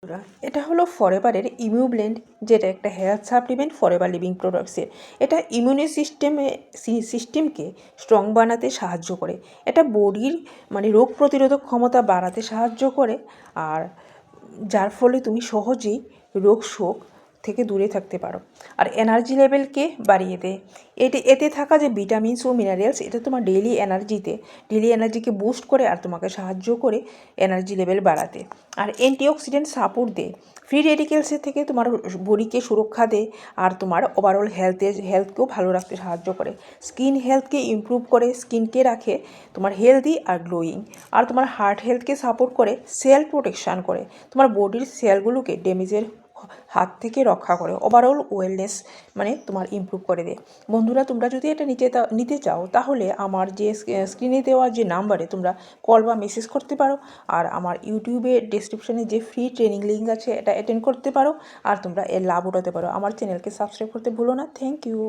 বন্ধুরা, এটা হলো ফরএভারের ইমিউ ব্লেন্ড, যেটা একটা হেলথ সাপ্লিমেন্ট ফরএভার লিভিং প্রোডাক্টসের। এটা ইমিউনি সিস্টেমকে স্ট্রং বানাতে সাহায্য করে। এটা বডির রোগ প্রতিরোধক ক্ষমতা বাড়াতে সাহায্য করে, আর যার ফলে তুমি সহজেই রোগ শোক থেকে দূরে থাকতে পারো। আর এনার্জি লেভেলকে বাড়িয়ে দেয়। এতে থাকা যে ভিটামিনস ও মিনারেলস, এটা তোমার ডেইলি এনার্জিকে বুস্ট করে আর তোমাকে সাহায্য করে এনার্জি লেভেল বাড়াতে। আর অ্যান্টিঅক্সিডেন্ট সাপোর্ট দেয়, ফ্রি রেডিকেলসের থেকে তোমার বডিকে সুরক্ষা দেয়, আর তোমার ওভারঅল হেলথকেও ভালো রাখতে সাহায্য করে। স্কিন হেলথকে ইমপ্রুভ করে, স্কিনকে রাখে তোমার হেলদি আর গ্লোয়িং। আর তোমার হার্ট হেলথকে সাপোর্ট করে, সেল প্রোটেকশান করে, তোমার বডির সেলগুলোকে ড্যামেজের হাত থেকে রক্ষা করে, ওভারঅল ওয়েলনেস তোমার ইমপ্রুভ করে দেয়। বন্ধুরা, তোমরা যদি এটা নিতে চাও তাহলে আমার যে স্ক্রিনে দেওয়া যে নাম্বারে তোমরা কল বা মেসেজ করতে পারো, আর আমার ইউটিউবে ডেসক্রিপশানে যে ফ্রি ট্রেনিং লিঙ্ক আছে এটা অ্যাটেন্ড করতে পারো, আর তোমরা এর লাভ উঠাতে পারো। আমার চ্যানেলকে সাবস্ক্রাইব করতে ভুলো না। Thank you.